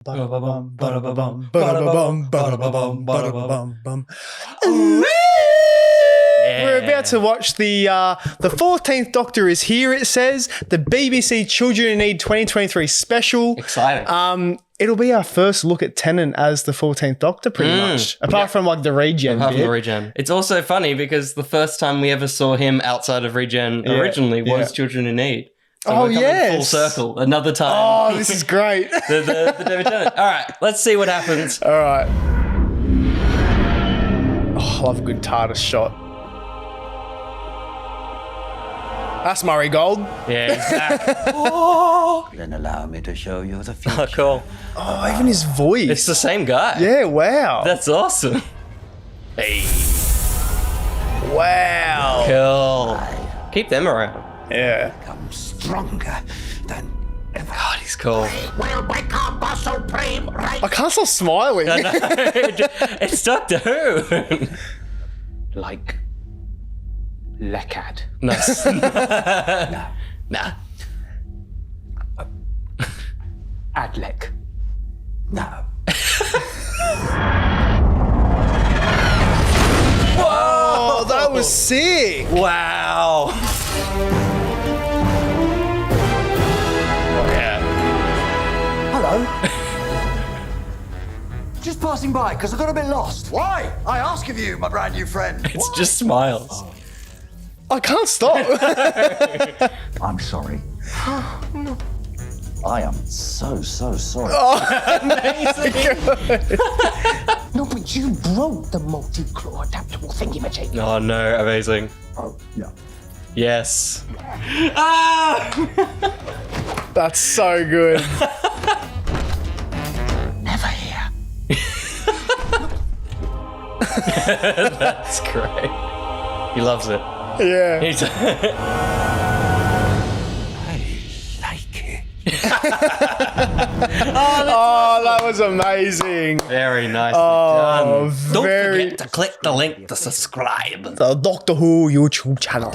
Ba-da-ba-bum, ba-da-ba-bum, ba-da-ba-bum, ba-da-ba-bum, ba-da-ba-bum. We're about to watch the 14th Doctor is here, it says. The BBC Children in Need 2023 special. Exciting. It'll be our first look at Tennant as the 14th Doctor, pretty much. Apart from like the regen Apart bit. from the regen. It's also funny because the first time we ever saw him outside of regen originally was Children in Need. So we're coming full circle another time. Oh, this is great. the David Tennant. All right, let's see what happens. All right. Oh, I love a good TARDIS shot. That's Murray Gold. Yeah, he's back. Then allow me to show you the future. Oh, cool. Oh, even his voice. It's the same guy. Yeah, wow. That's awesome. Hey. Wow. Cool. Keep them around. Yeah. Become stronger than ever. God, he's cool. I can't stop smiling. I know. It's Doctor Who. Like Lekad. Nice. Nah. Adlek. No. Oh, that was sick. Wow. Hello. Just passing by because I got a bit lost. Why? I ask of you, my brand new friend. It's just smiles. I can't stop. I'm sorry. I am so sorry. No, but you broke the multi-claw adaptable thingy-majig. Oh no, amazing. Oh, yeah. Yes. Ah! That's so good. Never here. That's great. He loves it. Yeah. He's I like it. Oh, that was amazing. very nicely Oh, done. Don't very- forget to click the link to subscribe. The Doctor Who YouTube channel.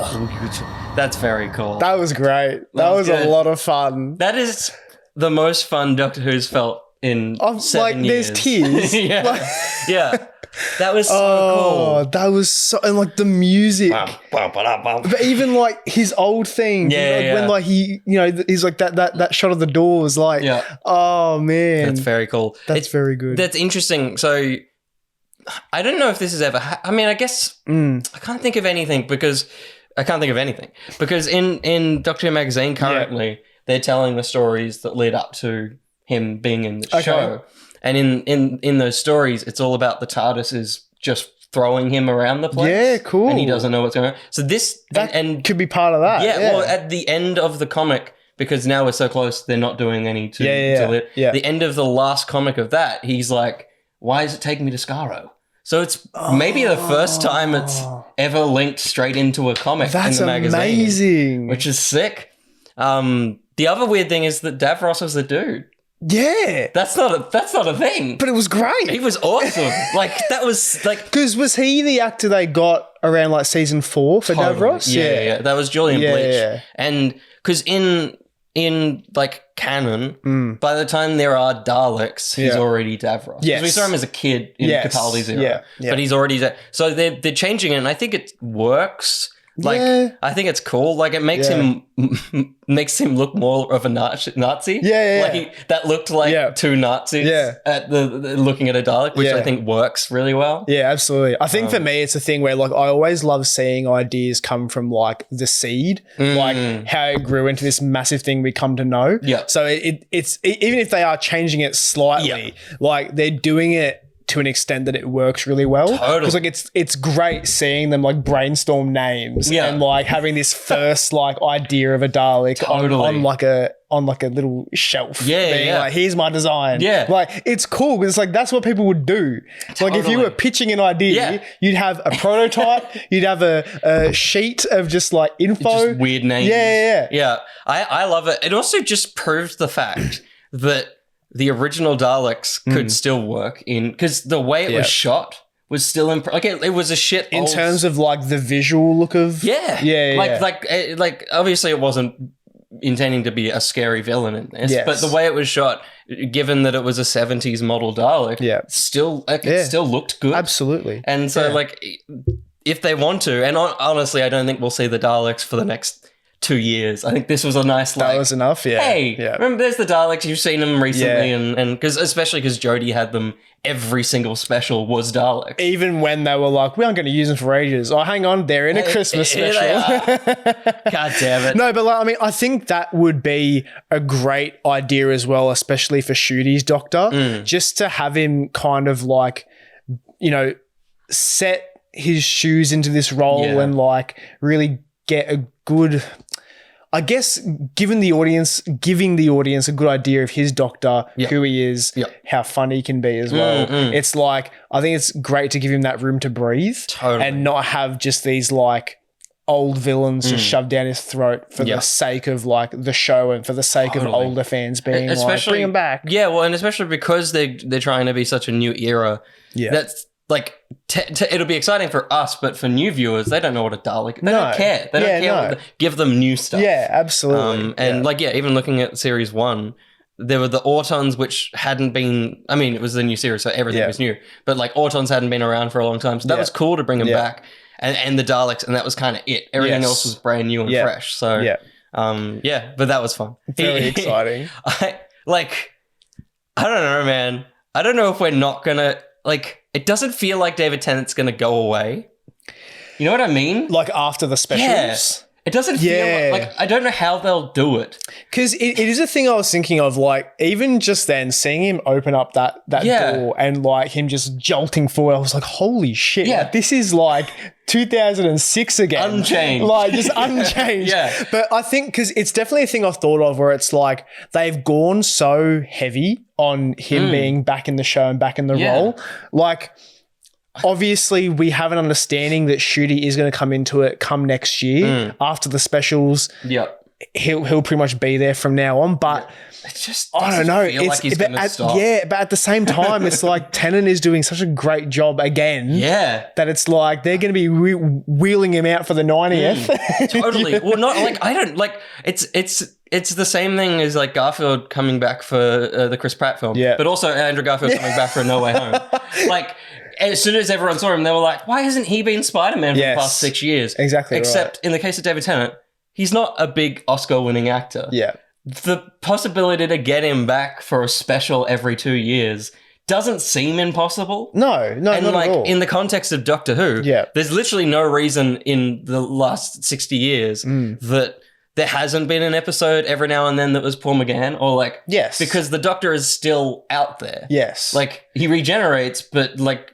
That's very cool. That was great. That was was a good. lot of fun. That is the most fun Doctor Who's felt in I'm 7 like, years. there's tears. yeah. Like- Yeah. That was so Oh, that was so, and like the music. cool. But even like his old thing, Yeah, when yeah. like he, he's like that shot of the doors, like, Yeah. oh man, That's very cool. That's very good. That's interesting. So I don't know if this has ever I mean, I guess I can't think of anything because in Doctor Who magazine currently they're telling the stories that lead up to him being in the show. And in those stories, it's all about the TARDIS is just throwing him around the place. Yeah, cool. And he doesn't know what's going on. So this that and could be part of that. yeah, well, at the end of the comic, because now we're so close, they're not doing any to Yeah. the end of the last comic of that, he's like, why is it taking me to Skaro? So it's maybe the first time it's ever linked straight into a comic That's in the magazine. amazing. Which is sick. The other weird thing is that Davros was the dude. Yeah, That's not a thing. but it was great. He was awesome. Like that was like Because was he the actor they got around like season 4 for Davros? Yeah. That was Julian Yeah, Bleach. yeah. And because in like canon, by the time there are Daleks, he's Yeah. already Davros. 'Cause Yes. we saw him as a kid in Yes. Capaldi's era. Yeah, yeah. But he's already so they're changing it, and I think it works. Like Yeah. I think it's cool. Like it makes him look more of a Nazi. Yeah. Like that looked like two Nazis. Yeah. At the looking at a Dalek, which Yeah. I think works really well. Yeah, absolutely. I think for me, it's a thing where like I always love seeing ideas come from like the seed, like how it grew into this massive thing we come to know. Yeah. So it's even if they are changing it slightly, like they're doing it to an extent that it works really well. Totally. Because like it's great seeing them like brainstorm names and like having this first like idea of a Dalek on like a little shelf. being like, here's my design. Yeah. Like it's cool because it's like that's what people would do. Like if you were pitching an idea, you'd have a prototype, you'd have a sheet of just like info. Just weird names. Yeah. I love it. It also just proves the fact that the original Daleks could still work because the way it was shot was still like it was a shit in terms of like the visual look of like obviously it wasn't intending to be a scary villain in this. Yes. But the way it was shot, given that it was a 70s model Dalek, it still looked good. Absolutely. And so, like, if they want to, and honestly, I don't think we'll see the Daleks for the next 2 years. I think this was a nice, like... That was enough, yeah. Hey, remember there's the Daleks, you've seen them recently, and especially because Jodie had them, every single special was Daleks. Even when they were like, we aren't going to use them for ages. Oh, hang on, they're in a Christmas special. God damn it. No, but like, I mean, I think that would be a great idea as well, especially for Ncuti's Doctor, just to have him kind of like, you know, set his shoes into this role and like really get a good... I guess giving the audience a good idea of his Doctor, who he is, how fun he can be as well. It's like, I think it's great to give him that room to breathe and not have just these like old villains just shoved down his throat for the sake of like the show and for the sake of older fans being like, bring him back. Yeah, well, and especially because they're trying to be such a new era. Yeah. That's like, it'll be exciting for us, but for new viewers, they don't know what a Dalek. They don't care. They don't care. Give them new stuff. Yeah, absolutely. And even looking at series 1, there were the Autons, which hadn't been. I mean, it was the new series, so everything was new. But like Autons hadn't been around for a long time, so that was cool to bring them back. And the Daleks, and that was kind of it. Everything else was brand new and fresh. So but that was fun. Very exciting. I don't know, man. I don't know if we're not gonna like. It doesn't feel like David Tennant's going to go away. You know what I mean? Like after the specials? Yeah. It doesn't feel like I don't know how they'll do it. Because it is a thing I was thinking of, like, even just then, seeing him open up that door and, like, him just jolting forward, I was like, holy shit. Yeah. Like, this is, like, 2006 again. Unchanged. Like, just unchanged. But I think, because it's definitely a thing I've thought of where it's like, they've gone so heavy on him being back in the show and back in the role. Like... Obviously, we have an understanding that Ncuti is going to come into it come next year after the specials. Yep. He'll pretty much be there from now on, but it's just I don't know. Feel like he's gonna stop. Yeah, but at the same time, it's like Tennant is doing such a great job again. Yeah, that it's like they're going to be wheeling him out for the 90th. Totally. Well, not like I don't like. It's the same thing as like Garfield coming back for the Chris Pratt film. Yeah, but also Andrew Garfield coming back for No Way Home. Like. As soon as everyone saw him, they were like, why hasn't he been Spider-Man for the past 6 years? Exactly. Except in the case of David Tennant, he's not a big Oscar-winning actor. Yeah. The possibility to get him back for a special every 2 years doesn't seem impossible. No, and not like at all. In the context of Doctor Who, there's literally no reason in the last 60 years that there hasn't been an episode every now and then that was Paul McGann, or like, because the Doctor is still out there. Yes. Like, he regenerates, but like,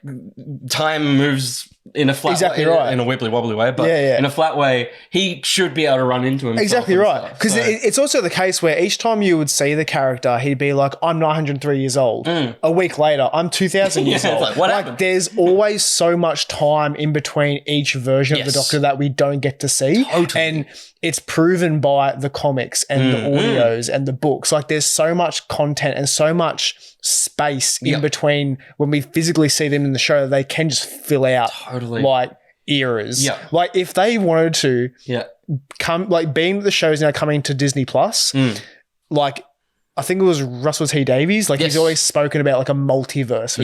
time moves in a flat way, in a wibbly wobbly way, but in a flat way, he should be able to run into him. Exactly right. Because it's also the case where each time you would see the character, he'd be like, I'm 903 years old. A week later, I'm 2,000 years old. Like, what happened? There's always so much time in between each version of the Doctor that we don't get to see. Totally. And it's proven by the comics and the audios and the books. Like, there's so much content and so much space in between when we physically see them in the show that they can just fill out like eras. Like, if they wanted to come, like, being that the show's now coming to Disney Plus, like, I think it was Russell T Davies, like he's always spoken about like a multiverse.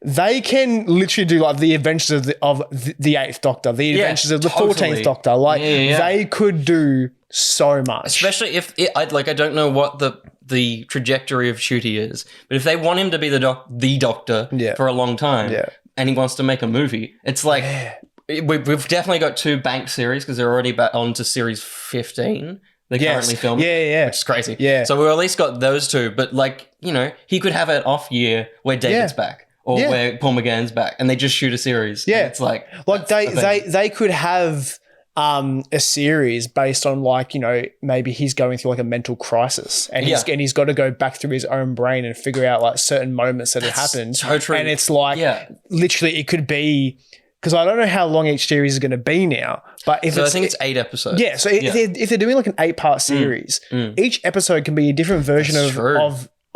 They can literally do like the adventures of the 8th Doctor, the adventures of the 14th Doctor. Like, they could do so much. Especially if I don't know what the trajectory of Ncuti is, but if they want him to be the Doctor for a long time, and he wants to make a movie, it's like we've definitely got 2 bank series because they're already on to series 15. They're currently filming, which is crazy. So we've at least got those 2, but like, you know, he could have an off year where David's back. Or where Paul McGann's back, and they just shoot a series. Yeah, it's like they could have a series based on, like, you know, maybe he's going through like a mental crisis, and he's got to go back through his own brain and figure out like certain moments that have happened. So true. And it's like literally it could be, because I don't know how long each series is going to be now, but I think it's 8 episodes. Yeah, so if they're doing like an 8-part series, each episode can be a different version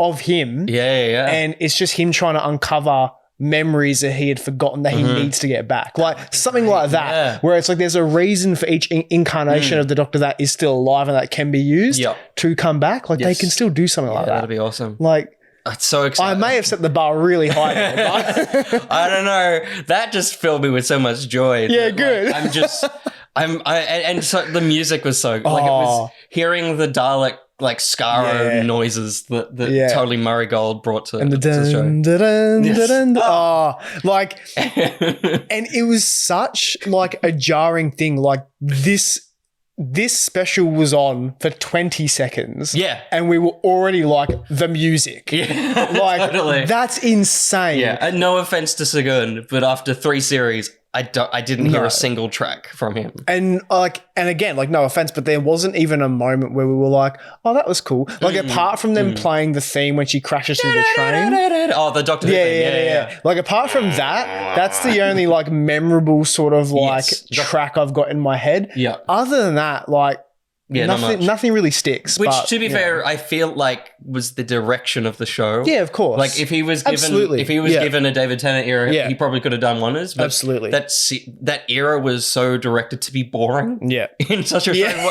of him. Yeah. And it's just him trying to uncover memories that he had forgotten that he needs to get back. Like something like that, where it's like there's a reason for each incarnation of the Doctor that is still alive and that can be used to come back. Like they can still do something like that. That'd be awesome. Like, it's so exciting. I may have set the bar really high there, but I don't know. That just filled me with so much joy. Yeah, good. And so the music was so, like, it was hearing the Dalek, like, Skaro noises that totally Murray Gold brought to, and the to the show. Like, and it was such like a jarring thing. Like this special was on for 20 seconds. Yeah. And we were already like the music. Yeah. Like totally. That's insane. Yeah. And no offense to Sagun, but after 3 series, I didn't hear a single track from him. And again, like no offense, but there wasn't even a moment where we were like, oh, that was cool. Like apart from them playing the theme when she crashes through the train. Oh, the Doctor Who theme. Yeah. Like apart from that, that's the only like memorable sort of like track I've got in my head. Yeah. Other than that, like nothing really sticks. Which, but, to be fair, I feel like was the direction of the show. Yeah, of course. Like if he was given a David Tennant era, he probably could have done wonders. But absolutely. That era was so directed to be boring. Yeah. In such a way.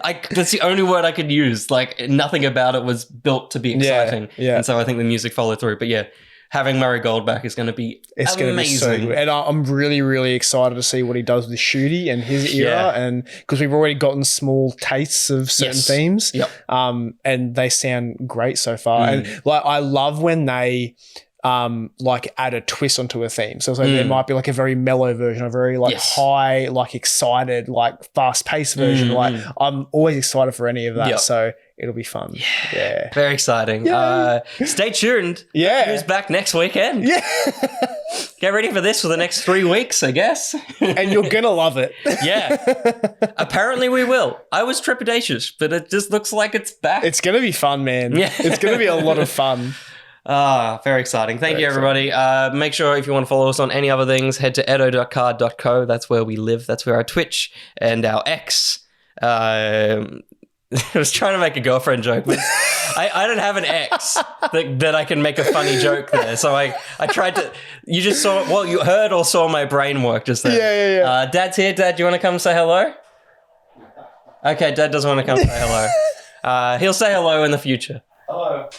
Like that's the only word I could use. Like nothing about it was built to be exciting. Yeah. And so I think the music followed through. But yeah, having Murray Gold back is going to be amazing. Going to be so good. And I'm really, really excited to see what he does with Shooty and his era. And because we've already gotten small tastes of certain themes. Yep. And they sound great so far. And like I love when they like add a twist onto a theme. So it's like there might be like a very mellow version, a very like high, like excited, like fast paced version. Like I'm always excited for any of that. So it'll be fun. Yeah. Very exciting. Stay tuned. Yeah. Who's back next weekend? Yeah. Get ready for this for the next 3 weeks, I guess. And you're going to love it. Yeah. Apparently we will. I was trepidatious, but it just looks like it's back. It's going to be fun, man. Yeah. It's going to be a lot of fun. Very exciting. Thank you, everybody. Make sure if you want to follow us on any other things, head to etto.card.co. That's where we live. That's where our Twitch and our X. I was trying to make a girlfriend joke, but I don't have an ex that I can make a funny joke there. So I tried to. You just saw, well, you heard or saw my brain work just then. Yeah. Dad's here. Dad, do you want to come say hello? Okay, Dad doesn't want to come say hello. He'll say hello in the future. Hello.